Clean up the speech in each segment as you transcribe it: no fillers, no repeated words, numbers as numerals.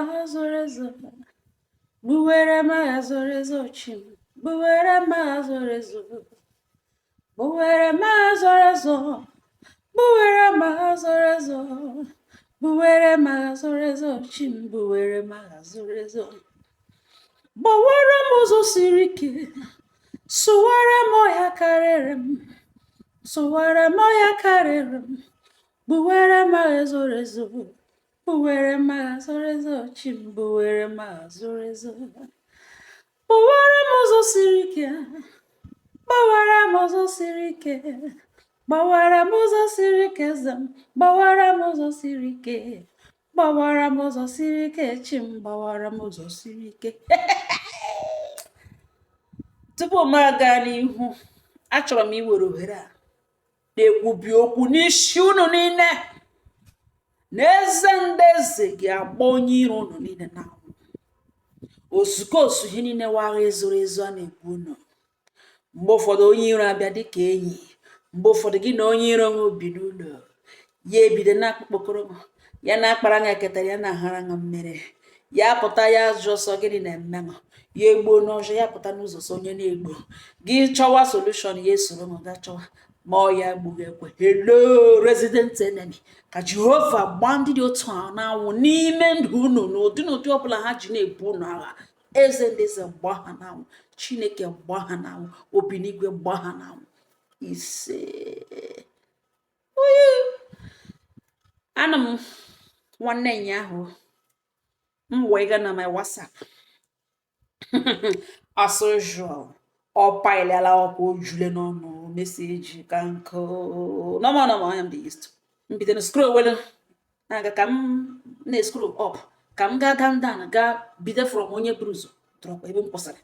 mazorezo. Buwere mazorezo chim. Buwere mazorezo. Buwere mazorezo. Buwere mazorezo. Buwere mazorezo chim. Buwere mazorezo. Buwere mozo sirike. Suwere moya karerem. Suwere moya karerem. Buwere mazorezo. Buwere mazorezo chim. Buwere mazorezo. Buwere mozo sirike. Buwere mozo sirike. Buwere mozo sirike zam. Buwere mozo sirike. Buwere mozo sirike chim. Buwere mozo sirike. Tupu m aga n'ihu, achọrọ m iwere ohere a na-ekwubi okwu n'isi unu niile na eze ndị eze ga-agba onye iro unu niile n'anwụ. Ozuko osu ihe niile wagha ezoro ezo a na-ekwu unu. Mgbe ụfọdụ onye iro abịa dịka enyi, mgbe ụfọdụ gị na onye iro nwe obi n'ụlọ ya ebido na-akpụkpọkọrọ ya na-akpara anya ketara ya na-ahara anya mmiri ya pụta ya ajụ ọsọ gịnị na-eme ṅụ ya egbuo n'ọzọ ya pụta n'ụzọ so onye na-egbu gị chọwa solushon ya esoro m ga chọwa ma ọ ya gbughị ekwe. Hello resident enemy, ka Jehova gbaa ndị dị otu a n'anwụ n'ime ndụ unu n'ụdị n'ụdị ọbụla ha ji na-ebu unu agha. Eze ndị eze gbaa ha n'anwụ, Chineke gbaa ha n'anwụ, obi n'igwe gbaa ha n'anwụ. Ise ana m nwanne ụnyaahụ m wee gaa na my WhatsApp as usual ọ paịlịala ọkwa ojule n'ọnụ meseji ka nkụ nọma anya m dị used. M bido na scroll welu na-aga ka m na-scroll up ka m gaa down gaa bido from onye buru ụzọ drop ebe m kwụsịrị.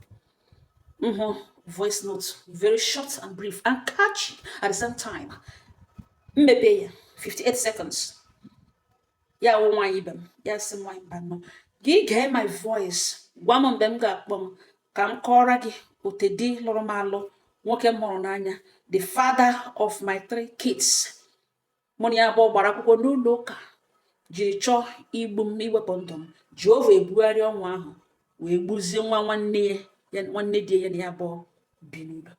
Voice note very short and brief and catchy at the same time. Mmepe ya 58 seconds. Ya wụ nwaanyị ibe m ya sị nwaanyị mba nọ gị gee my voice gwa m mgbe m ga-akpọ m ka m kọọrọ gị ote di lụrụ m alụ, nwoke m hụrụ n'anya, the father of my 3 kids. Mụ na ya abụọ gbara akwụkwọ n'ụlọ ụka jiri chọọ igbu m iwepụ ndụ m. Jehova ebugharị ọnwa ahụ wee gbuzie nwanne di ya na ya abụọ bi n'ụlọ.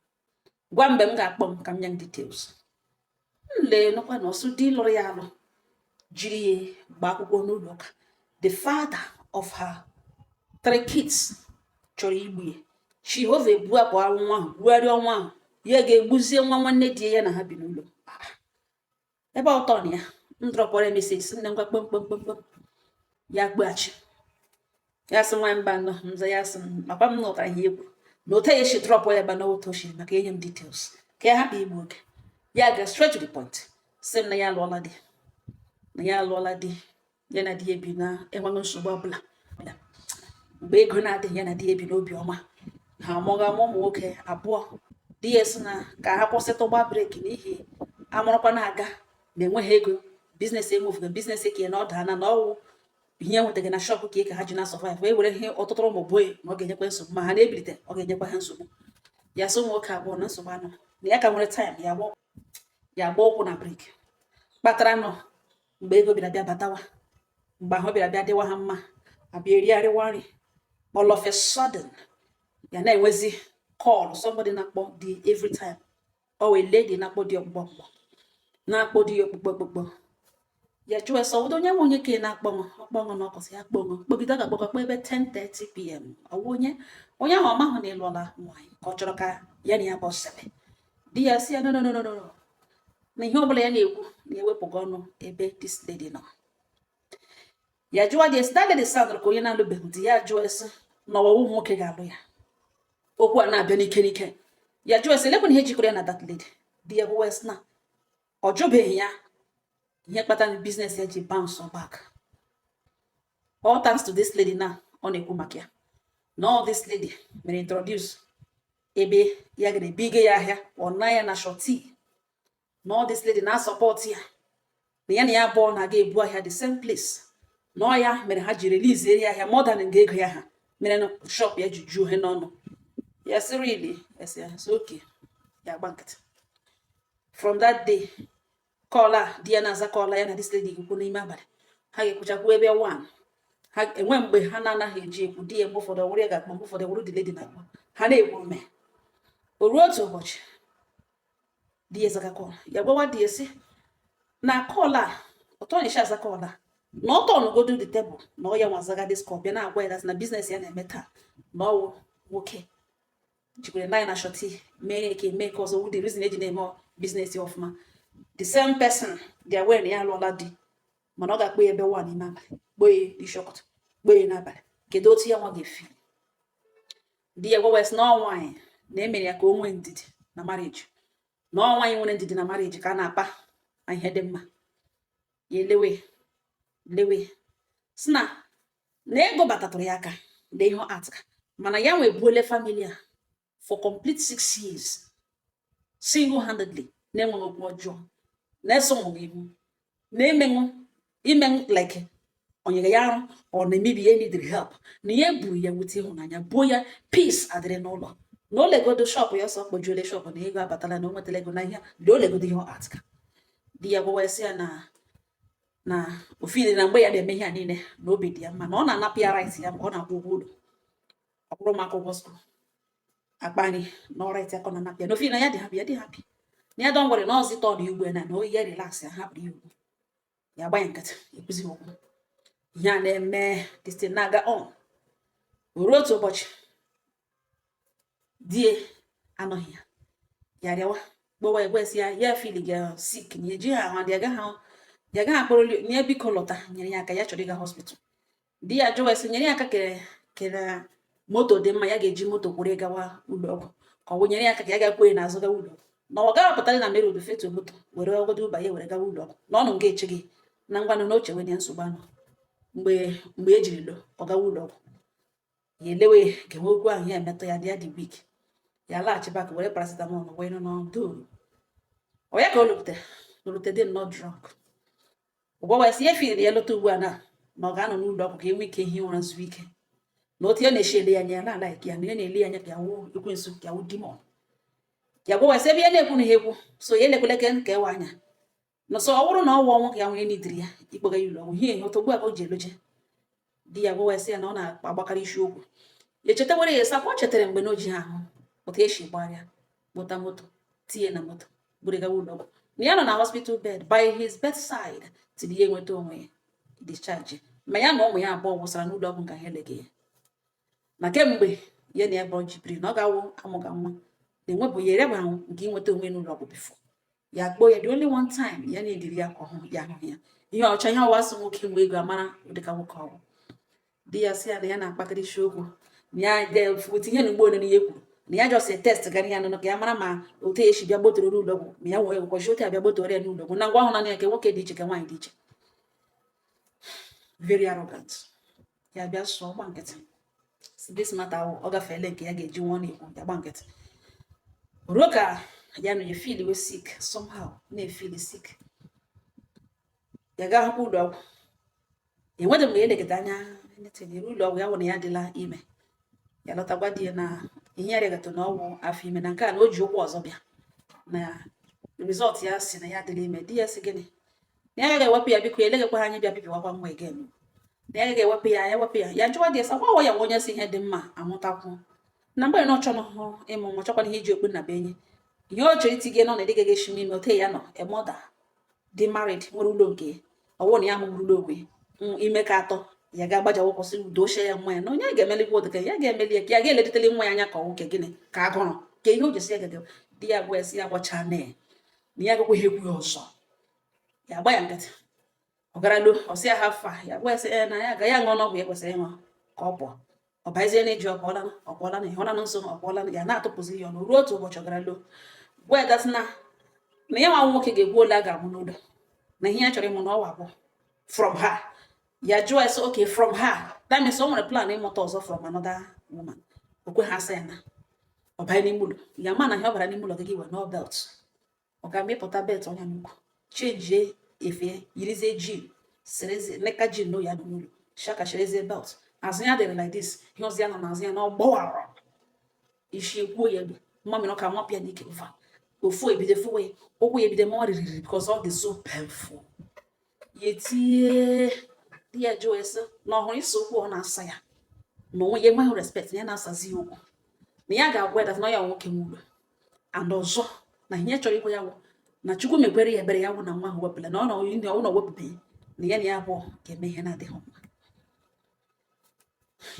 Gwa mgbe m ga-akpọ m ka m nye m details. Lee nọkwa na ọsụ di lụrụ ya alụ jiri ya gbaa akwụkwọ n'ụlọ ụka. The father of her 3 kids chọrọ igbu ya. Jehova ebuapụ nwa ahụ bugharị ọnwa ahụ ya ga-egbuzie nwanne di ya na ha bi n'ụlọ. Ebe ọtọ na ya m drọpụrụ meseji si nne ngwa kpọmkpọmkpọm ya kpeghachi ya sị nwa mba nọ nza ya sị makwa m nọtara ihe egwu na ote ya esi drọpụ ya ebe na otu ochi maka enye m details ka ya hapụ igbu oge. Ya ga straight to the point sị m na ya alụọla di ya na di ya ebi na enweghị nsogbu ọbụla. Mgbe ego na-adịghị ya na di ya ebi n'obi ọma, ha amụghị ụmụ nwoke abụọ. Di ya sị na ka ha kwụsịtụ gba breki n'ihi amụrụkwa na-aga na enweghị ego, biznes enwefugo, biznes ka na ọ daa na ọwụ ihe nwetaghị na shọpụ ka ha ji na survive wee were ihe ọtụtụ ụmụ boye na ọ ga-enyekwa nsogbu ma ha na-ebilite ọ ga-enyekwa ha nsogbu. Ya sị ụmụ nwoke abụọ na nsogbu anọ na ya ka nwere taịm ya gba ụkwụ na breki kpatara nọ mgbe ego bịara bịa batawa, mgbe ahụ bịara bịa dịwa ha mma abịa erigharịwa nri. All of a sudden ya na-enwezi call somebody na-akpọ di every time. Ọ wee lady na-akpọ di ọkpụkpọ na-akpọ di ọkpụkpọ ya jụọ ese ọwụdo onye nwe onye ka na-akpọ ọkpọṅụ na ọkọsị ya kpọṅụ kpọgide ga-akpọkọ ebe 10:30 p.m. ọwụ onye ahụ ọmahụ na ịlụọla nwaanyị ka ọ chọrọ ka ya na ya bọsebe. Di ya si ya no na ihe ọbụla ya na-ekwu na-ewepụga ọnụ ebe this lady nọ. Ya jụọ dị esi dagadi sandra ka onye na-alụbeghị di ya jụọ esi na ọwụwụ nwoke ga-alụ ya. Okwu a na-abịa n'ike ya jụọ esi lekwana ihe jikọrọ ya na that lady. Di ya gụwa esi na ọ jụbeghị ya ihe kpatara biznes ya ji bounce back. All thanks to this lady na ọ na-ekwu maka ya na all this lady mere introduce ebe ya gara ebiga ya ahịa ọ na ya na shorty na all this lady na support ya na ya abụọ na-aga ebu ahịa the same place na ya mere ha ji release ya ahịa more than nga ego ya ha mere na shop ya ji juo he n'ọnụ. Ya sị really yes okay ya gba nkịtị. From that day call di ya na-aza call ya na this lady kwụ n'ime abalị ha ga-ekwuchakwu ebe 1 ha enwe mgbe ha na-anaghị eji ekwu di ya mgbe ụfọdụ were ga-akpọ mgbe ụfọdụ were dile dị na-akpọ ha na-ekwu mme o ruo otu ụbọchị di ya zaga kọl ya gwawa di ya sị na kọl a ọtọ na-eshi aza kọl a na ọtọ ọnụgodu dị tebụl na ọ ya nwazaga dis kọl bịa na-agwa ya na biznes ya na-eme taa na ọwụ nwoke jikwere na na shọti mee ka eme ka ọzọ wụ the reason eji na-eme biznes ya ọfụma the same person dị aware na ya alụọla di mana ọ ga-akpọ ya ebe nwa n'ime abalị kpọọ ya ishọkụtụ kpọọ ya n'abalị kedu otu ya nwa ga-efi di ya gwa sị na ọ nwaanyị na-emere ya ka o nwee ndidi na marriage na ọ nwaanyị nwere ndidi na marriage ka a na-akpa ihe dị mma ya lewe si na ego batatụrụ ya aka na ihe ataka mana ya nwe buole family a for complete 6 years single-handedly na-enweghị okwu ọjọọ na-eso iwu na-imenwu like onyere ya arụ ọ na-emebi ya needed help na ya buru ya wute ịhụnanya buo ya peace adịrị n'ụlọ na olegodo shọpụ ya ọsọ kpojuole shọpụ na ego abatala na o nwetara ego na ihe na olegodo ihe ataka di ya gwawa ya na ofili na mgbe ya na-eme ihe a niile na obi dị ya mma na ọ na-anapụ ya right ya mgbe ọ na-akwụ ụgwọ ụlọ ọkwụrụ m akwụkwọ skul akpa nri na ọrait akọ na anapụ ya na ofili na ya dị happy na ya dọ nwere na ọzị tọ na igwe na oyi ya relax ya hapụrụ ya ugwu ya gbanye nkịtị ekwuzi okwu ihe a na-eme dịsite na-aga on ruo otu ụbọchị die anọghị ya rịawa gbawa egwesị ya fili ga sik na eji ha ahụ dị agaghị akpọrọ nye biko lọta nyere ya aka ya chọrọ ịga hospital di ya jụwesị nyere ya aka kere moto dị mma ya ga-eji moto kwụrụ gawa ụlọọgwụ ka ọ bụ nyere ya aka ka ya ga-ekwe n'azụ gawa ụlọọgwụ na ọ ga-apụtara na mere fetu moto were ọgọdọ ụba ya were gawa ụlọọgwụ na ọnụ ga-eche gị na ngwanụ na oche wenye nsogbu anụ mgbe ejiri lo ọ gawa ụlọọgwụ ya elewe ga-enwe okwu ahụ ya emetọ ya dị ya dị wik ya laghachi bak were paracetamol wee nọ n'ọdụ ọ ya ka o lụrute dị nnọọ drọk ụgbọwasị ya firi ya lọta ugbu a na ọ ga-anọ n'ụlọọgwụ ka enwe ike ihe ụra zuo ike na otu ya na-eshi ele ya anya na alaik ya na ya na-ele anya ka ya wụ ekwensu ka ya wụ dimon ya gwawasị ebe ya na-ekwu na ha ekwu so ya elekwele ka ewe anya na so ọ bụrụ na ọ wụ ọnwụ ka ya nwere n'idiri ya ikpega ya ụlọọgwụ ihe ihe otu ugbu a ka o ji eloje di ya gwawasị ya na ọ na-agbakarị isiokwu ya chetawere ya sakwa ọ chetara mgbe na o ji ha ahụ otu esi gbara kpụta moto tinye na moto buru gawa ụlọọgwụ na ya nọ na hospital bed by his bedside till ya enweta onwe ya discharge ma ya na ụmụ ya abụọ wụsara n'ụlọọgwụ nka ha eleghị ya na kemgbe ya na ebe ọ jibiri na ọ ga-awụ amụga nwa na-enwebụ ya ereba ahụ nke inweta onwe n'ụlọọgwụ bifo ya kpọọ ya the only one time ya na-ediri ya ka ọhụ ya ahụ ya ihe ọcha ihe ọwasị nwoke mgbe ego amara dịka nwoke ọgwụ di ya sị ya na ya na-akpakarị isiokwu na ya tinye na ugbo onene ihe kwuru na ya jọsị test gara ya nụnụ ka ya mara ma otu esi bịa gbotoro n'ụlọọgwụ ma ya nwee ụbọchị otu abịa gbotoro ya n'ụlọọgwụ na ngwa ahụ na ya nke nwoke dị iche ka nwaanyị dị iche very arrogant ya bịa sụọ gba nkịtị this matter ọ gafeela nke ya ga-eji nwa na-ekwu ya gba nkịtị ruo ka ya na feel we sick somehow na-efili sick ya ga hapụ ụlọọgwụ enwedị mgbe elegide anya netere ụlọọgwụ ya wụ na ya adịla ime ya lọtagwa di ya na ihe ya regato na ọgwụ afọ ime na nke a na o ji ụkwụ ọzọ bịa na rizọt ya si na ya adịla ime di ya si gịnị na ya ga-ewepụ ya biko eleghịkwa ha anyị bịa bibiwakwa nwa egen na ya ga-ewepụ ya ya jụwa dị esa gwawa ya onye si ihe dị mma amụtakwu na mgbe na ọ chọrọ hụ ịmụ ma chọkwana ihe iji okpu na be enyi ihe ọ chọrọ itige nọ na ịdịgaghị eshim ime ote ya nọ emoda dị married nwere ụlọ nke ọwụ na ya mụrụ ụlọ ogwe ime ka atọ ya ga-agbaja kwụsị udo ochie ya nwa ya na onye ga-emelikwa ụdịka ya ga-emeli ya ka ya ga-eledetele nwa ya anya ka ọnwụ ke gịnị ka agụrụ ka ihe o jesi ya gade di ya gwa esi ya gwacha na ya gakwa ihe ekwu ya ọzọ ya gba ya nkịtị ọ gara lo ọsị ya hafa ya gwa esi na ya ga ya ṅụọ n'ọgwụ ya kwesịrị ịṅụ ka ọ pụọ ọ bazie na eji ọkpọla na ịhụla na nso ọkpọla ya na-atụpụzi ya ọnụ ruo otu ụbọchị ọ gara lo gwa ya gasị na ya nwa nwoke ga-egwu ole a ga-amụ n'ụlọ na ihe ya chọrọ ịmụ na ọwa abụọ from her ya jụọ ese okay from her that means o nwere plan ịmụta ọzọ from another woman okwe ha sị ya na ọ banye n'ime ụlọ ya ma na ihe ọ bara n'ime ụlọ gị wee no belt ọ ga-amịpụta belt ọnya n'ukwu chenjie efe yirizie jin sereze neka jin no ya n'ụlọ shaka cherezie belt azụ ya dịrị like this ihe ọzọ ya nọ n'azụ ya na ọgbọwara isi ekwuo ya ebe mmamịrị ọka nwapịa n'ike mfa ofu ebido fuwe ụkwụ ya ebido ma ọ riri because all the so painful yetie di ya jụọ ese na ọhụrụ isi okwu ọ na-asa ya na onwe ya enweghị respect ya na-asazi ya okwu na ya ga-agwa ya na ya nwoke nwụrụ and ọzọ na ihe chọrọ ikwe ya wụ na Chukwu mekwere ya ebere ya wụ na nwa ahụ wepụla na ọ na wepụbeghị na ya na ya abụọ ga-eme ihe na-adịghị mma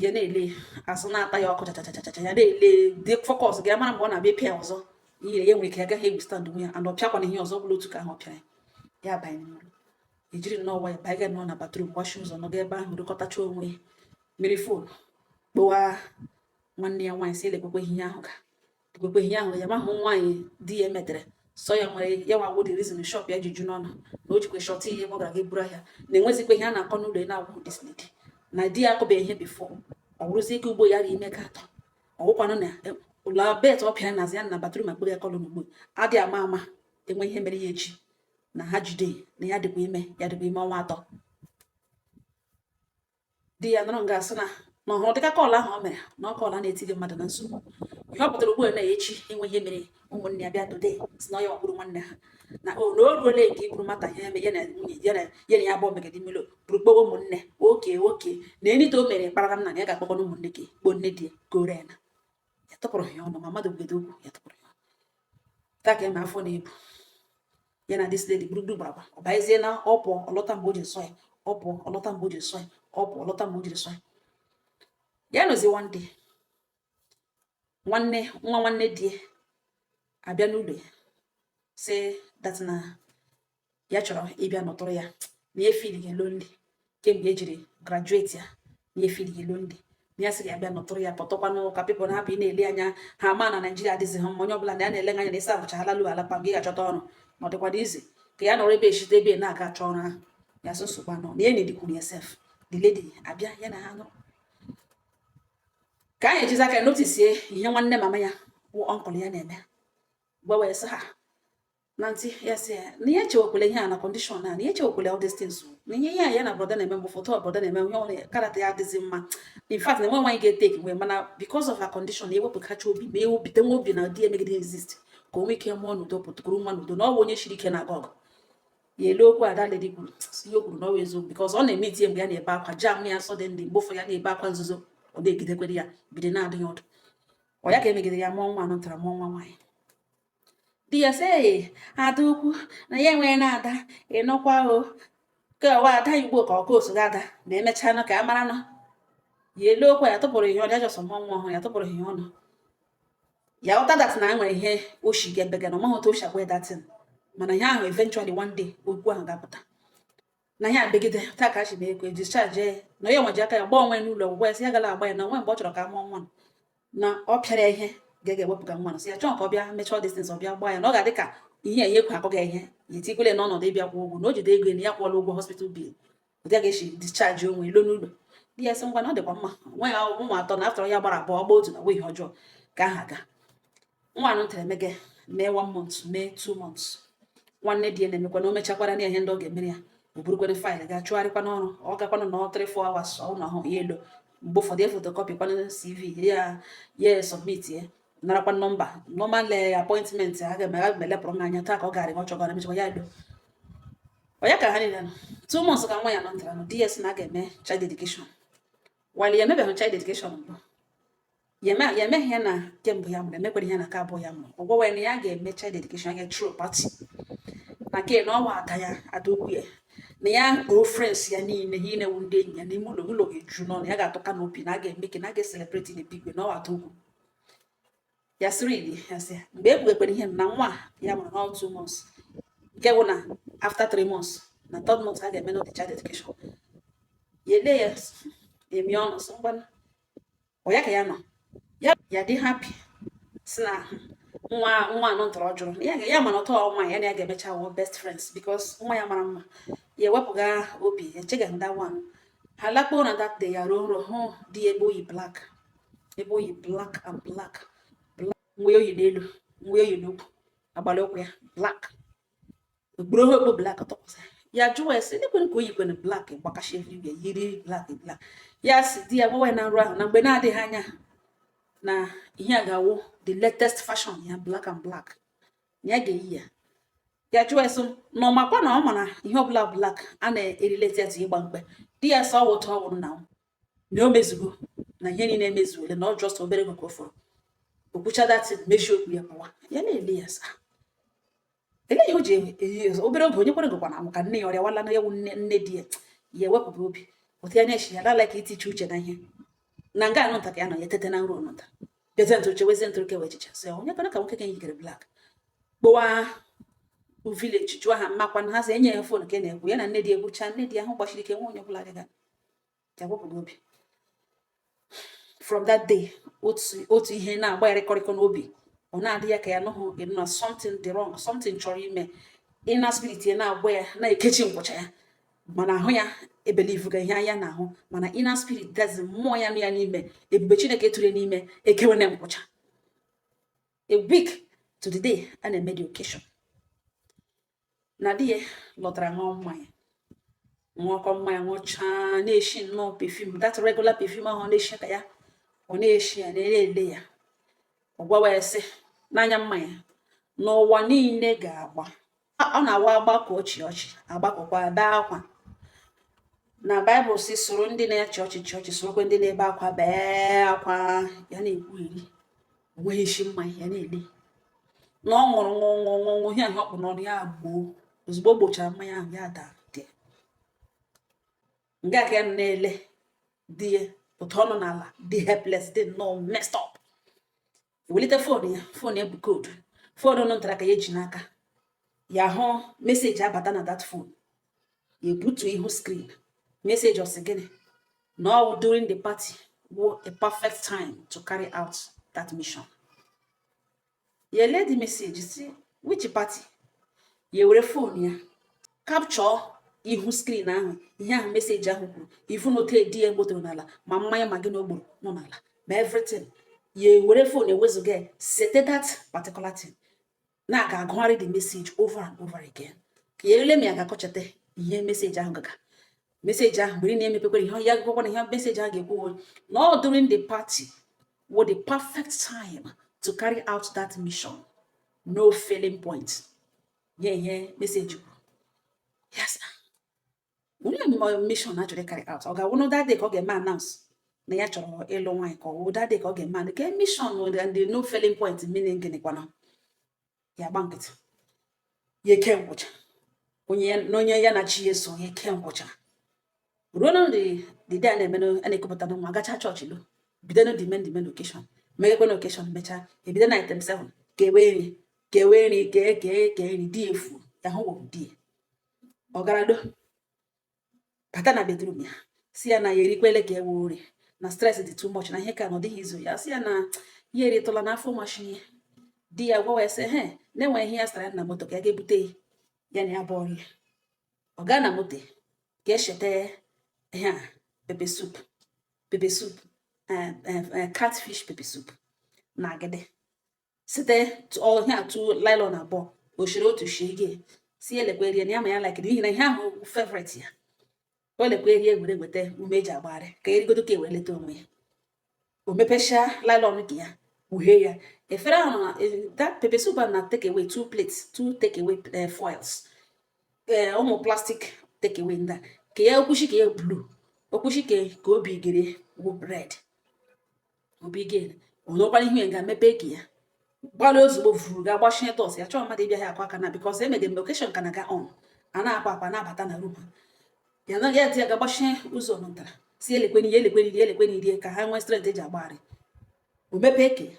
ya na-ele azụ na-ata ya ọkụ chachachacha ya na-ele dị fọkọs ga mara mgbe ọ na-abịa pịa ọzọ ihe ya nwere ike agaghị egwu stand onwe ya and ọ pịakwana ihe ọzọ bụla otu ka ahụ ọ pịara ya banye n'ụlọ ejiri nnọọ ya banye nọ na batrum gbachi ụzọ nọga ebe ahụ rịkọtacha onwe ya mmiri fon kpọwa nwanne ya nwaanyị si elekwekwe ihe ahụ ka ekwekwe ihe ahụ ya mahụ nwaanyị di ya metere sọ ya nwere ya nwa wodi rizin shop ya jiju n'ọnụ na o jikwe shọt ihe ọ gara ga eburu ahịa na-enwezikwa ihe a na-akọ n'ụlọ ya na-agwụ disledi na di ya akọbeghị ihe bifo ọ bụrụzi ike ugbo ya dị ime ka atọ ọgwụkwanụ na ụlọ bet ọ pịara nazi ya na batrum akpụrụ ya kọlụ n'ugbo adị ama enwe ihe mere ya echi na ha jide na ya dịkwa ime ọnwa atọ di ya nọrọ nga asị na ọhụrụ dịka kọlụ ahụ o mere na ọ kọlụ a na-etinye mmadụ na nsogbu ihe ọ pụtara ugbu a na echi enwe ihe mere ụmụnne ya bịa dode si na ya ọkpụrụ nwanne ha na o ruola nke iburu mata ya na nwunye ya na ya abụọ megide mmiri bụrụ kpọwa ụmụnne oke na enite o mere kparaga nna ya ga-akpọkọ ụmụnne gị kpọọ nne di ya gore na ya tụpụrụ ya ọnụ ma mmadụ gwede okwu ya tụpụrụ ya taa ka eme afọ na-ebu ya na disledi gburugburu gbagba ọ bazie na ọpụ ọlọta mgbe o jiri sọ ya ọpụ ọlọta mgbe o jiri sọ ya ọpụ ọlọta mgbe o jiri sọ ya ya nọzi nwa nwanne di ya abịa n'ụlọ ya si dat na ya chọrọ ịbịa nọtụrụ ya na efilighị lonli kemgbe ejiri grajueti ya na efilighị lonli na ya sị ya abịa nọtụrụ ya pọtọkwanụ ka pipụl na-apụ ị na-ele anya ha ama na Naijiria adịghị mma onye ọbụla na ya na-ele anya na ịsa abụcha halalu alapa mgbe ị ga-achọta ọrụ ma ọ dịkwado izi ka ya nọrọ ebe echite ebe na-aga achọ ọrụ ahụ ya so nsogbu anọ na ya na-edikwuru ya sef the lady abịa ya na ha nụrụ ka anyị ejizi aka notisie ihe nwanne mama ya wụ ọnkụl ya na-eme gbawe sị ha na ntị ya sị ya na ya chewekwele ihe a na kọndishọn na ya chewekwele all these things na ihe ya na brọda na-eme mgbe foto brọda na-eme ihe ọrụ karata ya adịghị mma in fact na enwe nwaanyị ga-eteki mgbe mana because of her condition ya ewepụkacha obi ma ewepụta nwa obi na di ya megide exist ka o nwee ike mụọ n'udo pụtụkụrụ nwa n'udo na ọ bụ onye shiri ike na aga ọgụ ya ele okwu ada ledi kwuru ihe o kwuru na ọ wụ eziokwu because ọ na-eme itinye mgbe ya na-ebe akwa jam ya sọ dị ndị mgbe ụfọ ya na-ebe akwa nzuzo ọ na-egidekwere ya bido na-adịghị ọdụ ọ ya ka emegide ya mụọ nwa anọ ntara mụọ nwa nwaanyị di ya sị ada ukwu na ya enweghị na ada ịnụkwa o ka ọwa ada igbo ka ọka osu ada na emechaa ka a mara nọ ya ele okwu ya tụpụrụ ihe ọnụ ya jọsọ mụọ nwa ọhụrụ ya tụpụrụ ihe ọnụ ya ụta dat na nwere ihe oshi ga-ebega na ọmaghị otu oshi agwa datin mana ihe ahụ eventually one day okwu ahụ ga-apụta na ya begide taa ka chi ekwe discharge na ya nweji aka ya gba onwe n'ụlọ ọgwụgwọ ya si ya gala agba ya na nwe mgbe ọ chọrọ ka mụọ nwa na ọ pịara ihe ga-ewepụga nwa si ya chọọ ka ọ bịa mechaa distance ọ bịa gbaa ya na ọ ga-adị ka ihe ya ekwe akọga ihe ya etikwele n'ọnọdụ ịbịa kwụ ụgwọ na o jide ego na ya kwụọla ụgwọ hospital bill ụdị a ga-echi discharge onwe ilo n'ụlọ di ya sị ngwa na ọ dịkwa mma nwa ya ụmụ atọ na afọ ya gbara abụọ gba otu na nwe ihe ọjọọ ka aha ga nwa anụ tere mege mee 1 month mee 2 months nwanne di ya na-emekwa na o mechakwara na ihe ndị ọ ga-emere ya o burukwere faịlụ ga-achụgharịkwa n'ọrụ ọ gakwanụ na 3-4 hours ọ na ọhụ ya elo mgbe ụfọdụ efotokọpị kwanụ CV ya submit ya narakwa nọmba normal appointment a ga-emelepụrụ anya taa ka ọ gara ọ chọgara emechakwa ya elo onye ka ha niile nọ 2 months ka nwa ya nọ ntara nọ DS na a ga-eme child dedication wali ya emebeghị child dedication mbụ ya emeghị ya na kemgbe ya mụrụ emekwere ihe na ka abụọ ya mụrụ ọgwọ wee na ya ga-eme child dedication ya true party na ke na ọnwa ada ya adokwu ya na ya girlfriends ya niile ihe na-ewu ndị enyi ya n'ime ụlọ ga-eju n'ọnụ ya ga-atọka n'opi na a ga-eme ke na a ga-celebrate in a big way na ọwa atọ ugwu ya sịrị ili ya sị mgbe e kpugekwere ihe na nwa ya mụrụ na 2 months nke bụ na after 3 months na 3rd month a ga-eme no child education ya ele ya emi ọnụ sị ngwa ọ ya ka ya nọ ya dị happy si na nwa anọ ntọrọ jụrụ ya mana ọtọ nwa ya na ya ga-emecha wụ best friends because nwa ya mara mma ya ewepụga obi ya chegaghị nda nwa ha lakpuo na that day ya ruo nrọ hụ dị ebe oyi black and black nwe oyi n'elu nwe oyi n'ukwu agbali ụkwụ ya black okpuru okpo black tọpụta ya jụọ ya sị n'ekwere ka oyi kwene black gbakashi everywhere yiri black ya si di ya gwawa ya na nrọ ahụ na mgbe na-adịghị anya na ihe a ga-awụ the latest fashion ya black and black ya ga-eyi ya jụọ eso na ọmakwa na ọ mana ihe ọbụla black a na-erilete ya ịgba mkpe di ya sọ ụtọ ọwụrụ na o mezugo na ihe niile emezuole na ọ just obere ego ka o fọrọ okwucha datin mechie okwu ya pụwa ya na-ele ya sa ele ihe o ji obere oge onye kwere gokwa na ka nne ya ọrịa wala na ya wụ nne di ya ya ewepụba obi otu ya na-echi ya lala ka itiche uche na ihe na nga anụ nta ka ya nọ ya tete na nrụ nta bịazie ntụrụ chewezie ntụrụ kewe echiche sị onye kana ka nwoke ka yikere blak kpọwa vileji jụọ ha mmakwa na ha sị enye ya fon ka na-ekwu ya na nne di egwucha nne di ahụ gbachiri ike nwe onye ọbụla dịga ya wepụba obi. From that day otu ihe na-agba ya rịkọrịkọ n'obi ọ na-adị ya ka ya nụhụ na something dị wrong, something chọrọ ime inner spirit ya na-agba ya na-ekechi nkwụcha ya mana ahụ ya ebelivuga ihe anya na-ahụ mana inner spirit dazi mmụọ ya nụ ya n'ime ebube Chineke tụrụ n'ime ekewene nkwụcha. A week to the day a na-eme the occasion na di ya lọtara ṅụọ mmanya ṅụọkọ mmanya ṅụchaa na-eshi nnọọ perfume that regular perfume ahụ na-eshi ka ya ọ na-eshi ya na-ele ya ọ gwawa ya sị n'anya mmanya n'ụwa niile ga-agba ọ na-awa agbakọ ọchị agbakọkwa bee akwa na Baịbụl si soro ndị na-achị ọchị sorokwe ndị na-ebe akwa bee akwa ya na-ekwu eri onweghị isi mmanya ya na-ele na ọ ṅụrụ ṅụṅụ ihe ahụ ọkpụ n'ọnụ ya gboo ozugbo o gbochara mmanya ahụ ya daa dị nga ka ya na-ele di ya otu ọnụ n'ala dị helpless dị nnọọ messed up ewelite fon ya bụ koodu fon nụ ntara ka ya eji n'aka ya hụ meseji abata na that phone ya ebutu ihu screen meseji ọsị gịnị na ọ during the party was a perfect time to carry out that mission. Ya lee the message si which party ya were fon ya capture ihu screen ahụ ihe ahụ meseji ahụ kwuru ifu na otu edi ya gbotoro n'ala ma mmanya ma gị na ogburu nọ n'ala ma everything ya were fon ewezuga sete that particular thing na aga agụgharị the message over and over again ka ya ele ma ya ga-akọchata ihe meseji ahụ gaga meseji ahụ mgbe ị na-emepekwara ihe ya gụkwara ihe meseji ahụ ga-ekwu na all during the party was the perfect time to carry out that mission, no failing point. Yeah, message. Yes. Only mission actually carry out. Okay, one of that day get man announce. Na ya chọrọ ịlụ nwaanyị ka ọ that day ka ọ get man. Ke mission and the no failing point meaning gịnị kwana. Ya banket. Ye ke ngwụcha. Onye ya na chi eso ye ke ngwụcha. Ruo na the day a na-eme a na-ekupụta na agacha chọọchị lo. Bido na demand occasion. Megekwe na occasion mecha. Ebido na item 7. Kewe nri di efu. Ya hụ wụ di. Ọ gara do. Bata na bedroom ya. Si ya na ya erikwele ka ewe ori. Na stress dị too much na ihe ka na ọ dịghị izu ya. Si ya na ya eritụla n'afọ machine. Di ya gwawa ya sị na-enwe ihe ya sara na moto ka ya ga-ebute ya na ya bụ ọrịa. Ọ gaa na moto ka eshete pepper soup, catfish pepper soup na agide. Site ọhịa tu nylon abụọ oshiri otu shege si elekwe rie na ya ma ya like n'ihi na ihe ahụ favorite ya. O lekwe rie were weta ume eji agbagharị ka erigodo ka eweleta onwe ya. O mepesha nylon gị ya uhie ya. Efere ahụ na that pepper soup na take away 2 plates, 2 take away foils. Ụmụ plastic take away nda ka ya okwushi ka ya blue okwushi ka obi gere wu bread obi gere onyekwara ihe ga mepe gị ya gbara ozugbo vuru ga gbashie tos ya chọọ mmadụ ịbịa ya akwa aka na because emege location ka na ga on a na-akwa na-abata na room ya na ya ga gbashie ụzọ nụtara si elekweni rie ka ha nwee strength eji agbagharị o mepe ke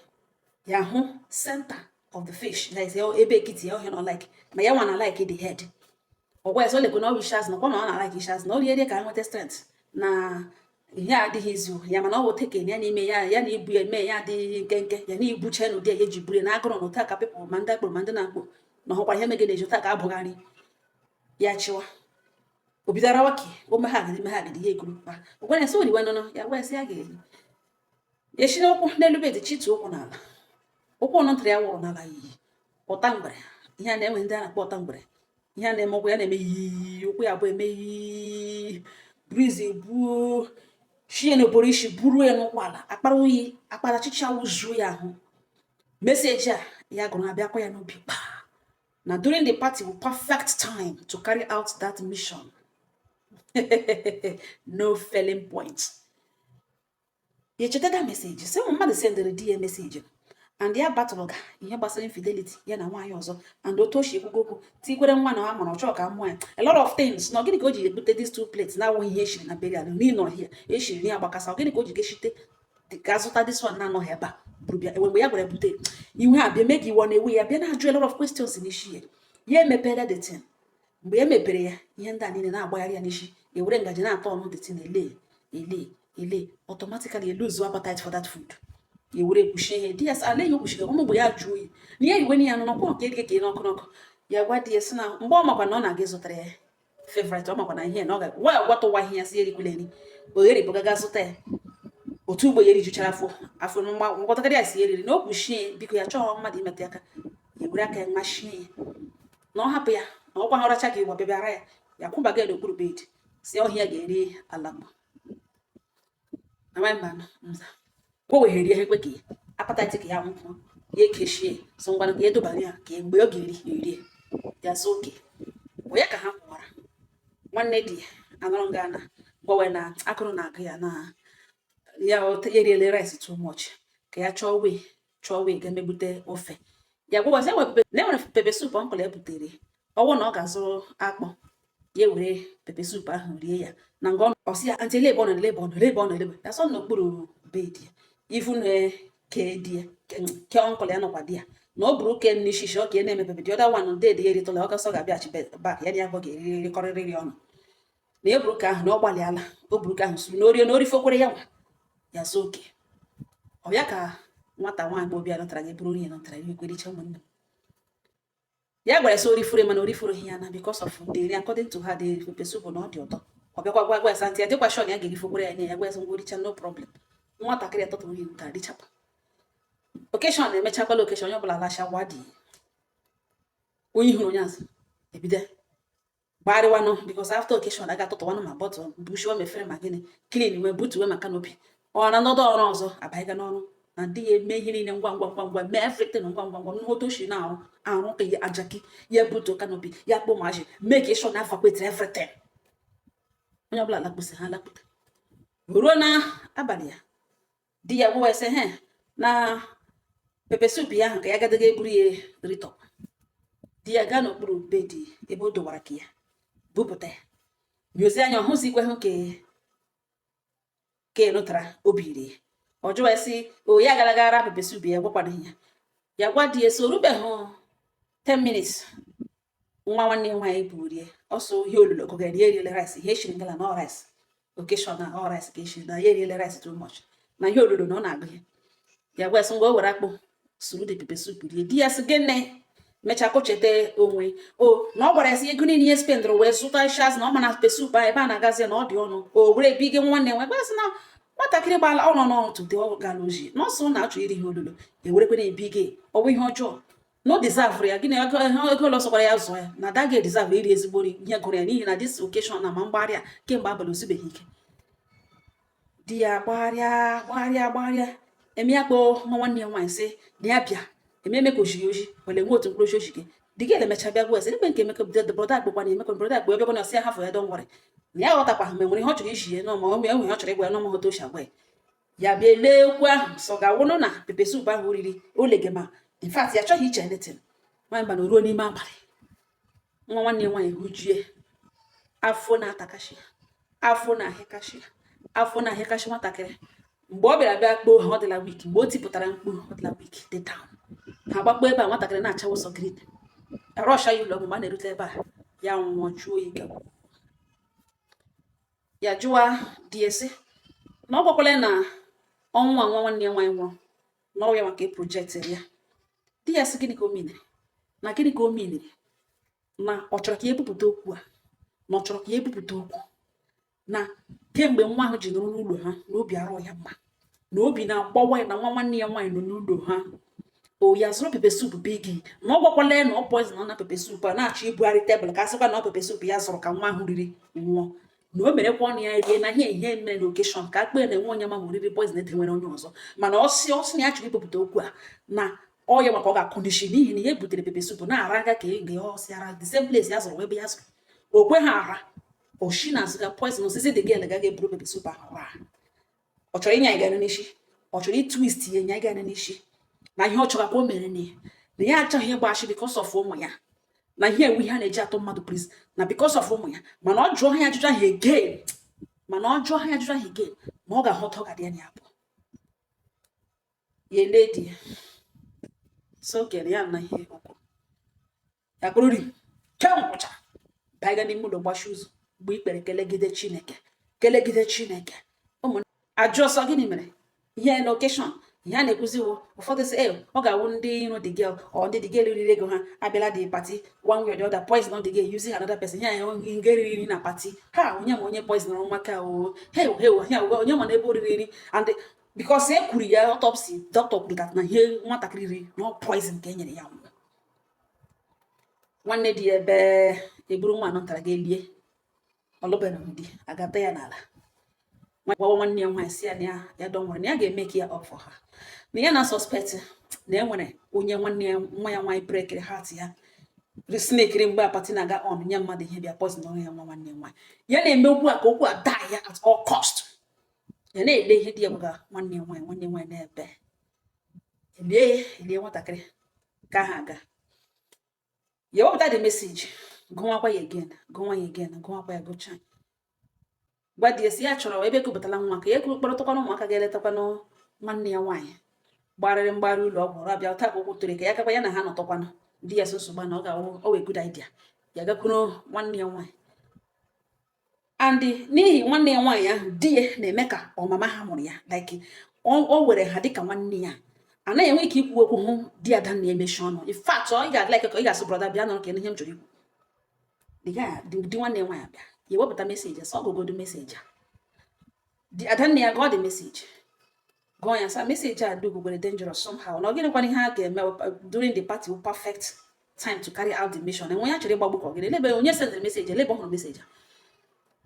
ya hụ center of the fish that is ebe ekiti ya ọhịa nọ like ma ya nwa na like the head ọgwa so lekwe na ọ shaz na kwa na ọ na like shaz na ọ rie ka nweta strength na ihe adịghị izu ya mana ọ bụ teke ya n'ime ya na ibu eme ya adịghị nkenke ya na ibu chenu dị ya eji buru na agụrụ na ụta ka pepụl ma ndị akpụrụ ma ndị na-akpụ na ọhụkwa ihe megide eji ụta ka abụgharị ya chiwa obidara waki o meghagidi ya eguru kpa ọgwa na so ori wenụ ya gwa ya ga-eri ya shi n'ụkwụ n'elu bed chitu ụkwụ n'ala ụkwụ nụtara ya wụrụ n'ala iyi ụta mgbere ihe a na-enwe ndị a na-akpọ ụta mgbere ihe a na-eme ụkwụ ya na-eme iyi ụkwụ ya bụ eme iyi brizi buo shie n'oboro isi buru ya n'ụkwụ ala akpara oyi akpara chicha wuzuo ya ahụ meseji a ya gụrụ abịakwa ya n'obi kpa na during the party was perfect time to carry out that mission. no failing point. You cheta that message. Say mama send the DM message. And ya battle ga ihe gbasara infidelity ya na nwaanyị ọzọ and otoshi ekwugo tikwere nwa na ama na ọchọ ka mmụọ ya a lot of things na gịnị ka o ji ebute these two plates na awụghị ihe eshiri na berial n'ịnọ hia eshiri na ya gbakasa gịnị ka o ji geshite ga zụta this one na-anọghị ebe a bụrụ bịa mgbe ya gwara ebute iwe a bịa mee ka iwe na-ewe ya bịa na-ajụ a lot of questions n'isi ya emepere the thing mgbe e mepere ya ihe ndị a niile na-agbagharị ya n'isi ewere ngaji na-atọ ọnụ the thing ele automatically lose appetite for that food. You would push it. Yes, I lay you push it. Omo boya joy. Near when you are no point, get knock. Ya what yes now. Mboma kwa nona gezo tre. Favorite oma kwa na here no. What to why here see kuleni. Oyeri bogaga sote. Otubo yeri jucharafo. Afo no what ka dia see no push it because ya cho ma di metiaka. You would aka machine. No happy ya. No kwa hora chaki wa bebe ara ya kumba ge do kuru bed. See o here geri alama. Na my man. Kwa wehere ihe kwe ki appetite ki ya nko ye keshie so ngwana ka edobara ya ka mgbe ọ ga-eri ya so oke onye ka ha kwara nwanne di anọrọ ngana gwawe na akụrụ na agụ ya na ya eriele rice too much ka ya chọọ wee ga-emebute ofe ya gwawa sị enwere pepe soup ọnkụl ya butere ọwụ na ọ ga-azụrụ akpọ ya were pepe soup ahụ rie ya na ngọ ọsị ya antị lebe ọ ya sọ n'okpuru bed ya even ke dia ke uncle ya nọkwa dia na ọ bụrụ ke nni shishi ọ ka na-emepe the other one dey dey ritola ọ ga so ga-abịa chi back ya ya ga-eri kọrịrị ọnụ na e bụrụ ka ahụ na ọ gbalịala o bụrụ ka ahụ suru na ori fokwere ya nwa ya so oke ọ ya ka nwata nwaanyị bụ bịa nọtara gị bụrụ onye nọtara gị kwericha ụmụnne ya gwara so orifure mana orifure ya na because of the according to her the pepe soup na ọ dị ụtọ ọ bịakwa gwa santi ya dịkwa shon ya ga-eri fokwere ya nye ya gwa so ngworicha no problem nwatakịrị atọtụ ihe nta dịchapụ occasion na-emechakwa location onye ọbụla lasha wadi onye hụrụ onye azụ ebido gbarịwanụ because after occasion aga atụtụwanụ ma bọtụ bushiwa mefere ma gịnị clean wee butuwe maka n'obi ọ na nọdụ ọrụ ọzọ abaghịga n'ọrụ na ndị ya eme ihe niile ngwa mee everything ngwa n'otu oshi na-arụ ka ya ajaki ya butu kanopi ya kpọ maji mee ka ịshọ na-afakwetị everything onye ọbụla lakpụsị ha lakpụta ruo na abalị ya di ya gwa sị he na pepe soup ya ahụ ka ya gadaga eburu ya ritọ di ya gaa n'okpuru bedi ebe o dowara ka ya bupụta ya nyozi anya ọhụzi ikwe hụ ka nụtara obi iri ọ jụwa sị o ya gara pepe soup ya gwakwana ya gwa di ya so rubeghị 10 minutes nwa nwanne nwaanyị burie ọsọ ihe olulu ọkụ ga-eri eriele rice ihe eshiri ngala na rice occasion na rice ka eshiri na ya eriele rice too much na ihe olulu na ọ na-agụ ya gwa sị ngwa o were akpụ suru de pepe soup rie di ya sị gịnị mecha kochete onwe o na ọ gwara ya sị ego niile ihe spendụrụ wee zụta shaz na ọ ma na pepe soup ebe a na-agazi na ọ dị ọnụ o were bige nwanne nwe gwa sị na nwatakịrị gbala ọ nọ n'ọtụtụ ọ gara oji n'ọsọ na-achọ iri ihe olulu ewerekwe na-ebige ọbụ ihe ọjọọ no deserve ya gịnị ego ụlọ sọkwara ya zụọ ya na da ga deserve iri ezigbo ihe gụrụ ya n'ihi na this occasion na ma mgbagharịa kemgbe abalị osibeghị ike di ya gbagharịa eme ya kpọọ nwa nwanne ya nwaanyị sị na ya bịa ememe ka oji oji were nwe otu mkpụrụ oji gị di gị emecha bịa gwa ese ikpe nke emeka bido brọda akpụkwa na emeka brọda akpụ ebe na ọsị hafụ ya don nwere na ya ghọtakwa mgbe nwere ihe ọ chọrọ iji ya n'ọma ọ enwe ihe ọ chọrọ ịgwa ya n'ọma hoto oshi agwa ya bịa lee okwu ahụ sọ ga-awụnụ na pepe soup ahụ riri olege ma in fact ya chọghị iche anything nwaanyị bana ruo n'ime abalị nwa nwanne ya nwaanyị hụjie afọ na-atakashi afọ na-ahịakashi nwatakịrị mgbe ọ bịara bịa kpoo ha ọ dịla wik mgbe o tipụtara mkpu ọ dịla wik dị down ha gbakpọ ebe a nwatakịrị na-acha ụsọ green arọsha ya ụlọ ọgwụ mgbe a na-erute ebe a ya nwụọ jụọ oyi ya jụwa dị esi na ọ gwakwala na ọnwụ nwa nwanne ya nwaanyị nwụrụ na ọrụ ya maka projektịrị ya di ya sị gịnị ka o menere na ọ chọrọ ka ya ebupụta okwu a na ọ chọrọ ka ya ebupụta okwu na kemgbe nwa ahụ ji nọrọ n'ụlọ ha na obi arụ ya mma na obi na-agbawa ya na nwa nwanne ya nwaanyị nọ n'ụlọ ha o ya zụrụ pepe soup bigi na ọ gwakwala ya na ọ poison na pepe soup a na-achọ ibugharị tebụl ka a sịkwa na ọ pepe soup ya zụrụ ka nwa ahụ riri nwụọ na o mere kwa ọnụ ya rie na ihe mere na okeshọn ka akpị na enwe onye ma riri poison nwere onye ọzọ mana ọsị na ya chọrọ ibupụta okwu a na ọya maka ọ ga-akọndishi n'ihi na ihe butere pepe soup na-ara aga ka ga ọsị ara the same place ya zụrụ ebe ya zụrụ okwe ha ara o shi na azụga poison osisi dị gị ga eburu baby soup ahụ ọ chọrọ ịnya ịga n'isi ọ chọrọ itwist ya nya ịga n'isi na ihe ọ chọrọ ka o mere na ya achọghị ịgba ashị because of ụmụ ya na ihe ewu ihe a na-eji atụ mmadụ please na because of ụmụ ya mana ọ jụọ ha ajụjụ ahụ again mana ọ jụọ ha ajụjụ ahụ again ma ọ ga-ahụta ọ ga-adị ya na abụọ ya lady so kere ya na ihe okwu ya kpụrụri kemgwụcha baiga n'ime ụlọ gbachi ụzọ mgbe ikpere kelegide Chineke ụmụ ajụ ọsọ gịnị mere ihe na okeshọn ihe a na-ekwuziwo ụfọdụ sị ọ ga-awụ ndị iro the girl or ndị the girl riri ego ha abịala the party one way or the other poison the girl using another person ya nga riri na party ha onye ma onye poison nwaka o onye ma na ebe oriri nri and because e kwuru ya autopsy doctor kwuru that na ihe nwatakịrị riri na poison ka e nyere ya nwụ nwanne dị ebe eburu nwa anọtara ga elie ọlụbere di agata ya n'ala gwawa nwanne ya nwaanyị si ya dọnwere na ya ga-eme ka ya up for ha na ya na suspect na enwere onye nwa ya nwaanyị brekere heart ya snake mgbe apati na-aga on nye mmadụ ihe bịa poison ọrụ ya nwanne ya nwaanyị ya na-eme okwu a ka okwu a daa ya at all cost ya na-ele ihe dị ya gwaga nwanne ya nwaanyị na-ebe elie nwatakịrị ka ha aga ya wepụta the message gụwakwa ya gụwakwa ya gụcha gbadie si ya chọrọ ebe ekupụtala nwa ka ya kpọrọtakwana ụmụaka ga-eletakwanụ nwanne ya nwaanyị gbarịrị mgbarị ụlọ ọgwụ ọrụ abịa taa ka okwu toro ka ya kakwa ya na ha nọtọkwanụ di ya sosogba na ọ ga-awụ owe good idea ya gakwuru nwanne ya nwaanyị and n'ihi nwanne ya nwaanyị ahụ di ya na-eme ka ọmama ha mụrụ ya like o were ha dịka nwanne ya anaghị enwe ike ikwu okwu hụ di ada na-emechi ọnụ in fact ọ ga-like ka ị ga-asị brọda bịa nọrọ ka ihe m chọrọ ikwu di nwanne ya nwaanyị abịa ya wepụta meseji asọ ọgụgodo meseji a adanne ya gụọ the message gụọ ya sa meseji a dị gwere dangerous somehow na ọ gịnịkwana ihe a ga-eme during the party perfect time to carry out the mission enwe ya chọrọ ịgbagbu ka ọ gịnị elebe onye sendịrị meseji elebe ọhụrụ meseji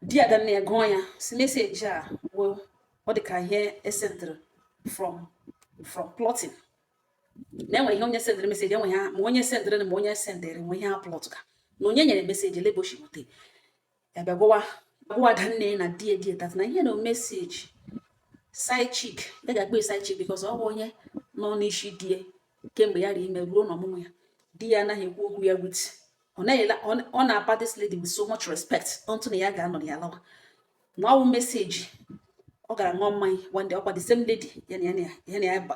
di adanne ya gụọ ya si meseji a ọ dị ka ihe esendịrị from plotting na-enwe ihe onye sendịrị meseji enwe ha ma onye sendịrị ma onye sendịrị nwe ihe ha plot ka na onye nyere meseji elebe oshimute ya bịa gwa adanne na die that na ihe na meseji side chick ya ga-agba side chick because ọ bụ onye nọ n'isi die kemgbe ya ri ime ruo n'ọmụmụ ya di ya anaghị ekwu okwu ya with ọ na-apa this lady with so much respect until na ya ga-anọ ya lawa na ọwụ meseji ọ gara ṅụọ mmanya one day ọkwa the same lady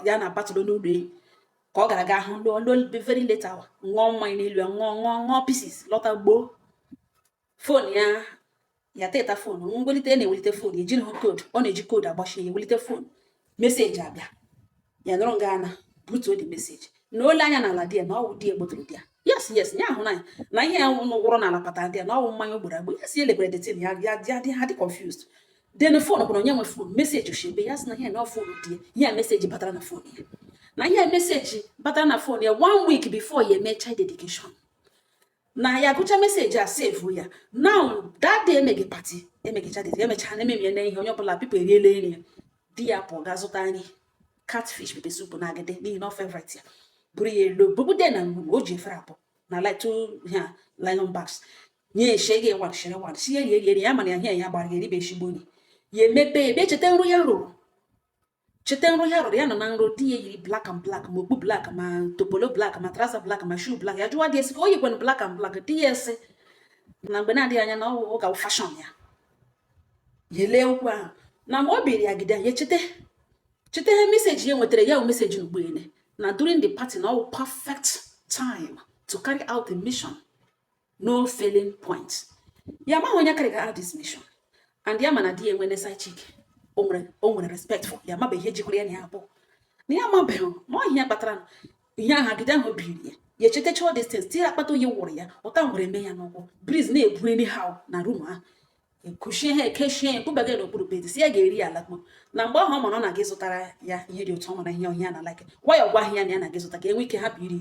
ya na abatụrụ n'ụlọ ka ọ gara ga ahụ lụọ very late hour ṅụọ mmanya n'elu ya ṅụọ pieces lọta gboo fon ya teta fon ngwelite na-ewelite fon ejiri hụ koodu ọ na-eji koodu agbachi ya ewelite fon meseji abịa ya nọrọ nga ana butuo dị meseji na ole anya n'ala di ya na ọwụ di ya gbotoro di ya yes ya ahụ na ihe ya nwụrụ n'ala kpatara di ya na ọwụ mmanya ogboro agbo ya si elegbere detin ya ha dị confused den fon kwụrụ onye nwe fon meseji oshebe ya sị na ihe na fon di ya ihe meseji batara na fon ya na ihe meseji batara na fon ya 1 week before ya eme child dedication na ya gụcha meseji a save ya now that day emeghe party emegecha dị emecha na ememie na ihe onye ọbụla pipo eriele nri ya di ya pụọ ga zụta nri catfish pepper soup na agide n'ihi na favorite ya buru ya elo bubude na ngwugwu o ji efere abụọ na light ha lion bags nye shege wan shere wan si eri ya mana ya gbara ga eribe shigbo ni ya emepe ebe cheta nru ya rụrụ ya nọ na nro di ya yiri black and black ma okpu black ma topolo black ma trouser black ma shoe black ya jụwa dị esi o yikwen black and black di ya esi na mgbe na-adịghị anya na ọ ga fashion ya lee okwu ahụ na mgbe o biri ya gide ya cheta ihe meseji ya nwetara ya meseji n'ugboele na during the party na ọ perfect time to carry out the mission no failing point ya ma onye carry out this mission and ya mana di ya enwe side chick o nwere respect for ya mabe ihe jikwara ya na ya abụ na ya mabeghị na ọ ihe kpatara ihe ahụ agide ahụ biri ya echetacha all these things tiri akpata onye wụrụ ya ụta nwere eme ya n'ụkwụ breeze na-ebu anyhow na room ahụ ekushie ha ekeshie ekpubaga n'okpuru bedi si ya ga-eri ya alakpo na mgbe ahụ ọ mana ọ na-aga ịzụtara ya ihe dị ụtọ ọ mara ihe ọhịa na like gwa ya ọgwa ahịa na ya na-aga ịzụta ka enwe ike hapụ iri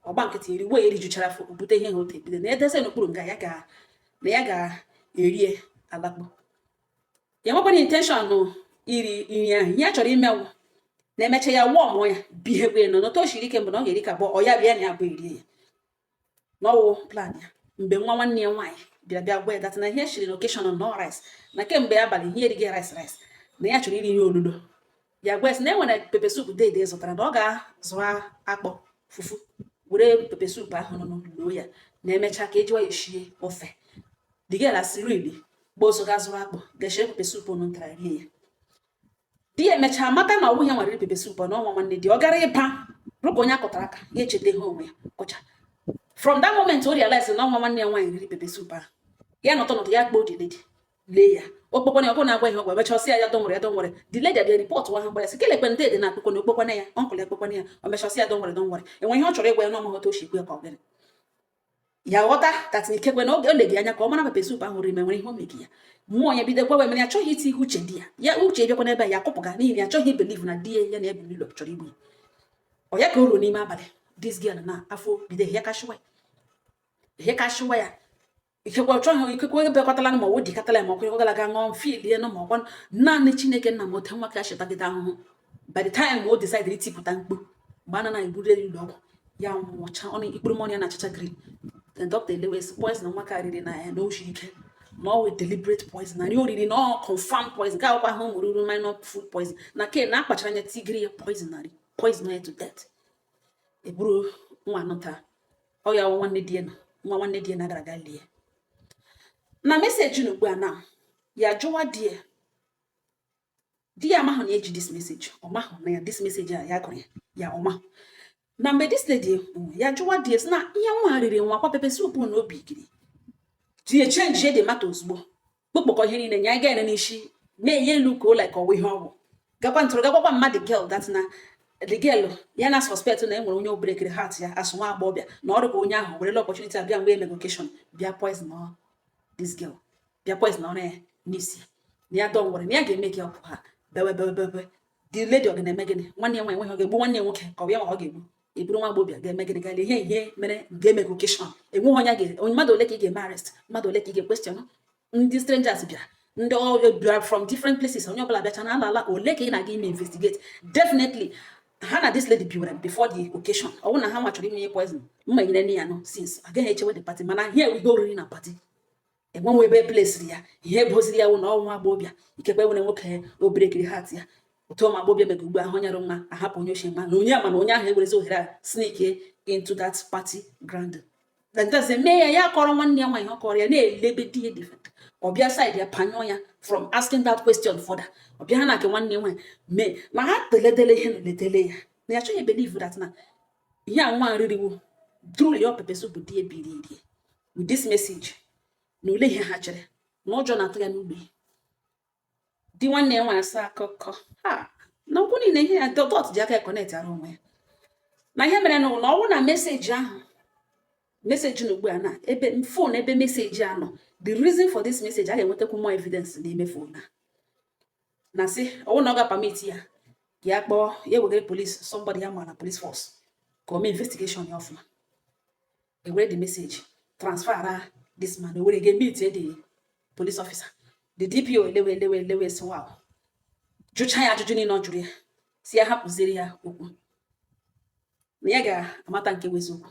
ọgba nkịtị eri wee erijuchara afọ bute ihe ha ote ebido na edese n'okpuru nga ya ga-eri alakpo ya nwekwana intention iri ahụ ihe a chọrọ imenwu na-emecha ya wụọ ya bihekwe nọ n'otu o shiri ike mgbe na ọ ga-eri ka abụọ ọ ya bịa na ya bụ erie ya n'ọwụ plan ya mgbe nwanne ya nwaanyị bịa gwa that na ihe shiri na occasion no rice na kemgbe abalị ihe erighị rice na ya chọrọ iri ihe olulo ya gwa na enwere pepe soup dede zụtara na ọ ga-azụrụ akpọ fufu were pepe soup ahụ nọ loo ya na emecha ka ejiwa ya eshie ofe digela sirili gbozo ga-azụrụ akpọ ga-eshie pepe soup nụ ntara rie ya di ya emecha mata na ọwụ ya nwere pepe soup na ọnwa nwanne di ọ gara ịpa rụpụ onye akọtara aka ya echeta ihe onwe ya kọcha from that moment o realize na ọnwa nwanne ya nwaanyị riri pepe soup ahụ ya nọtọ ya kpoo di lady lee ya okpokwana ya ọkụ na-agwa ihe ọgwa mecha ọsị ya donwere the lady abịa report ha gba ya sị kele ekpente dị na akpụkwana okpokwana ya ọnkụl ya okpokwana ya o mecha ọsị ya donwere enwe ihe ọ chọrọ ịgwa ya n'ọmụghọta o shikwe ka ọ gịnị ya ghọta tatịn ikekwe na oge o legi anya ka ọ mara pepe soup ahụ rime nwere ihe o megi ya mmụọ ya bido gwawe mere ya achọghị iti ihe uche di ya uche bịakwa n'ebe ya akụpụga n'ihi ya achọghị ibelive na di ya na ebe n'ụlọ chọrọ igbu ya ọ ya ka o ruo n'ime abalị this girl na afọ bido ihe kashiwa ya ikekwe chọghị ikekwe bekọtala na ma ọ dịkatala ya ma ọkụ gara aga ṅụọ mfil ya na ma ọkwa naanị chineke nna m ote nwa ka chetagide ahụhụ by the time o decide itipụta mkpu mgbe a na eburu ụlọ ọgwụ ya nwụcha ọnụ ikpuru mmọnụ ya na-achacha green the doctor elewes poison nwa ka riri na ya na oshi ike na ọ wee deliberate poison na oriri na ọ confirm poison ka akwụkwọ ahụ mụrụ minor food poison na ke na akpachara anya tigiri ya poison ya to death eburu nwa nụta ọ ya nwanne di ya na gara aga lie na meseji n'ugbu a na ya jụwa di ya amahụ na eji this message ọ mahụ na ya this message a ya gụrụ ya ọ mahụ na mgbe this lady ya jụwa di si na ihe nwa riri nwa kwa pepe soup na obi giri di change the matter ozugbo kpokpokọ ihe niile nya ga n'isi mee ya elu ka o like ọwa ihe ọgwụ gakwa ntụrụ gakwa mmadụ girl that na the girl ya na suspect na enwere onye obrekere heart ya asụ nwa agbọbịa na ọrụ ka onye ahụ were opportunity abịa mgbe emegokeshon bịa poison this girl bịa poison ọrụ ya n'isi na ya dọ nwere na ya ga-eme gị ọpụ ha bewe the lady ọ ga-eme gịnị nwanne ya nwaanyị nwe ọ ga-egbu nwanne ya nwoke ka ọ ya nwa ọ ga-egbu eburu nwa agbọbịa ga-eme gịnị gali ihe mere ga-emegokeshon enweghị onye mmadụ ole ka ị ga-eme arrest mmadụ ole ka ị ga-question ndị strangers bịa ndị bịara from different places onye ọbụla bịacha na ala ole ka ị na-aga ime investigate definitely ha na this lady biwere before the occasion ọ bụrụ na ha nwachọrọ ime poison mma nyere nne ya no since agaghị echewe the party mana ihe ihe oriri na party enwenwe ebe place ya ihe boziri ya wụ na ọnwa agbọbịa ikekwe nwere nwoke obere kiri heart ya otu ọma agbọbịa mega ugbu ahụ nyere nwa ahapụ onye ochie mma na onye ama na onye ahụ ewerezi ohere a sneak into that party ground ntazi mee ya kọrọ nwanne ya nwaanyị ọ kọrọ ya na-elebe di ya different ọbịa side ya panyọ ya from asking that question further ọbịa ha na nke nwanne nwaanyị mee na ha teledele ihe na-eletele ya na ya chọghị believe that na ihe a nwa ririwo through your pepe soup di ya biri iri with this message na ule ihe ha chere na ụjọ na-atụ ya n'ugbe di nwanne ya nwaanyị asa akụkọ ha na okwu niile ihe ya dọt ji aka connect ara onwe ya na ihe mere na ọ bụ na meseji ahụ meseji n'ugbu a na ebe phone ebe meseji anọ the reason for this message a ga-enwetakwu more evidence n'ime phone na si ọwụ na ọ ga-permit ya kpọọ ya wegere police somebody ya ma na police force ka o mee investigation ya ọfụma ewere the message transfer this man were ga meet the police officer the DPO elewe si wow jụcha ya ajụjụ niile ọ jụrụ ya si ya hapụziri ya okwu na ya ga-amata nke weziokwu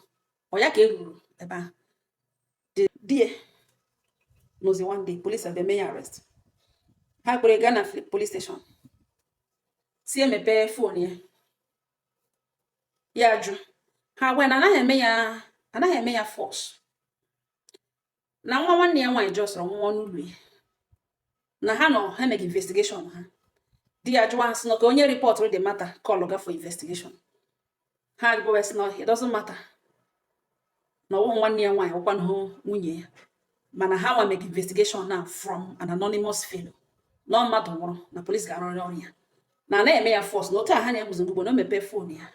ọ ya ka eruru ebe ahụ die n'ozi one day police abịa mee ya arrest ha kpere gaa na police station si emepe phone ya jụ ha gwa na anaghị eme ya force na nwa nwanne ya nwaanyị jọsọrọ nwa n'ụlọ ya na ha nọ ha make investigation ha di ya jụwa sị na ka onye report the matter call ga for investigation ha gwa sị na it doesn't matter na ọwụ nwanne ya nwaanyị ọkwa na nwunye ya mana ha nwa make investigation now from an anonymous fellow na mmadụ nwụrụ na police ga-arụ ọrụ ya na na-eme ya force na otu a ha na-eguzo ngugbo na o mepee phone ya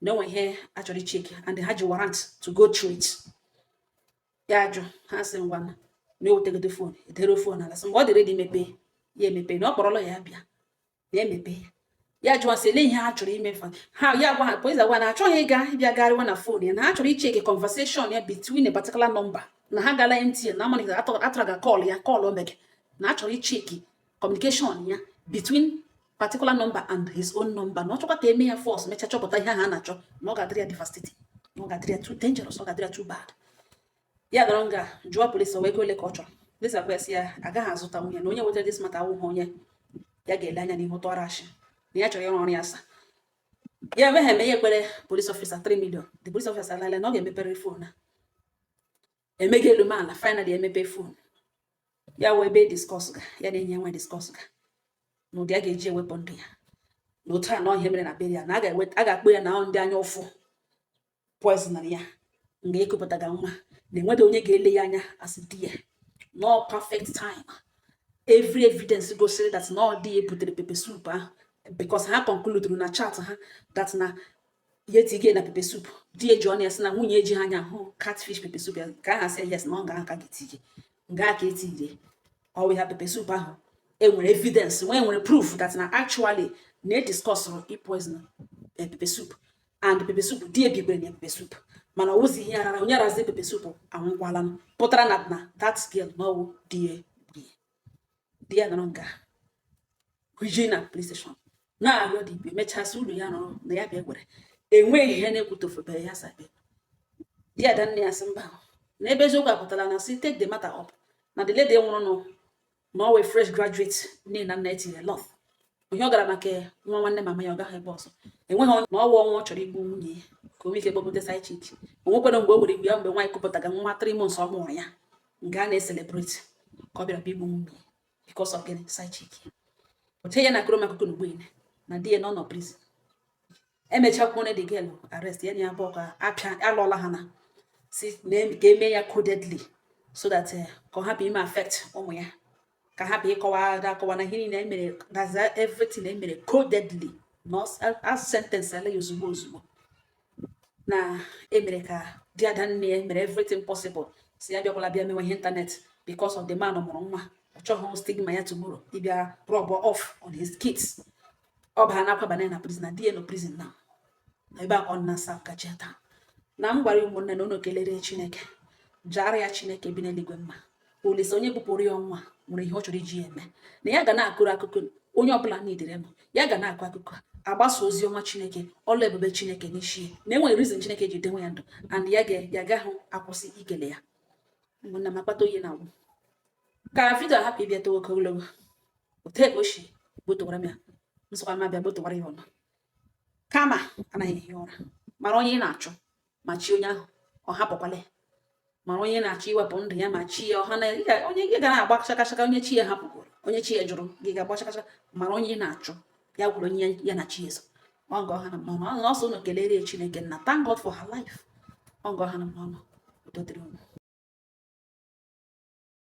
na onwe ihe achọrọ check and ha ji warrant to go through it ya jụ ha sị ngwa na ewetegode phone edere phone ala sị mgbe ọ dị ready mepe ya emepe na ọ kpọrọla ya bịa na emepe ya jụọ sị ele ihe ha chọrọ ime ha ya gwa ha police agwa na achọghị ịbịa garịwa na phone ya na ha chọrọ icheke conversation ya between a particular number na ha gala MTN na amalite atụra ga call omege na achọrọ icheki communication ya between particular number and his own number na ọ chọkwa ka eme ya force mecha chọpụta ihe ha na-achọ na ọ ga-adịrị ya devastating na ọ ga-adịrị ya too dangerous ọ ga-adịrị ya too bad ya dọrọ nga jụọ polisi wee go ole ka ọ chọrọ. Polisi akwesị ya agaghị azụta nwunye na onye wetara dis mata awụghị onye ya ga-ele anya n'ihu tụọrọ ashị na ya chọrọ ịrụ ọrụ ya asa. Ya meghe eme ya ekwere police officer 3 million. The police officer alala na ọ ga-emepere phone na emega elu mala finally emepe phone ya wee ebe discuss ga ya na enyi ya nwe discuss ga n'ụdị a ga-eji ewepụ ndụ ya n'otu a na ọhịa mere na beria na a ga-akpụ ya na ndị anya ụfụ poison ya nga ekupụtaga nwa na enwede onye ga-ele ya anya as di ya no perfect time. Every evidence gosiri that na ọ dị ebutere pepe soup ahụ because ha conclude na chat ha that na yetige na pepe soup di eji ọnụ ya sị na nwunye eji ha anya hụ catfish pepe soup ya ka ha sị yes na ọ ga-aka ga-etige nga aka etire ọ wee ha pepe soup ahụ enwere evidence nwere proof that na actually na discuss poison pepe soup and pepe soup di ebigwere na pepe soup mana ọ wụzi ihe arara onye arazi pepe soup anwụkwala pụtara na that girl no die dia nọ nga Regina police station na-arịọ dibia mechasị ụlọ ya nọrọ na ya bịa gwere enweghị ihe na-ekwutofebe ya sabe dia da nne ya sị mba na ebe eziokwu apụtara na si take the matter up na the lady nwụrụ nọ na ọ wee fresh graduate nne na nna etiri lot onye ọ gara maka nwa nwanne mama ya ọ gaghị ebe ọzọ enweghị na ọwụ ọnwa ọ chọrọ igbu nwunye ya ka o nwee ike kpọpụta side chick onwekwara mgbe o were igbu ya mgbe nwaanyị kụpụtaga nwa 3 months ọ mụrụ ya nga a na-eselebrate ka ọ bịara bịa igbu nwunye ya because of getting side chick. Oche ya na kuro makuku n'ugbo na di no prison. Emechakwa the girl arrest ya nya boka apia alola ha na si na ga eme ya codedly so that ka ha be affect ụmụ ya ka ha be kọwa na ihe na emere that's everything na emere codedly not as sentence ala ozugbo na emere ka di adanne emere everything possible si ya bịakwala bịa mewe internet because of the man ọmụrụ nwa stigma ya tomorrow ibia rub off on his kids ọba na kwaba na prison na die no prison now ebe on na sa kacheta na mgbari ụmụnne na ono kelere Chineke jara ya Chineke bi n'eluigwe mma Olise onye bupụrụ ya ọnwa nwere ihe ọ chọrọ iji eme na ya ga na-akụrụ akụkọ onye ọbụla n'idere no ya ga na-akụ akụkọ agbasa ozi ọma Chineke ọlụ ebube Chineke n'isi na enwe reason Chineke ji denwe ya ndụ and ya ga-ahụ akwụsị ikele ya ụmụnne m akpata oyi na agwụ ka video hapụ ịbịa to oke ogologo otu oshi gbotowara m ya nsọkwa m abịa gbotowara ya ọnụ kama anaghị ehi ụra mara onye ị na-achụ ma chi onye ahụ ọ hapụkwala mara onye na-achọ iwepụ ndụ ya ma chi ya ọha na onye gị ga na-agba chakachaka onye chi ya hapụgoro onye chi ya jụrụ gị ga-agba chakachaka mara onye ị na-achụ ya gwụrụ onye ya na chi eso ọgọ ha na mmanụ ọsọ unu kelere Chineke na thank God for her life ọgọ ha na mmanụ udo dịrị unu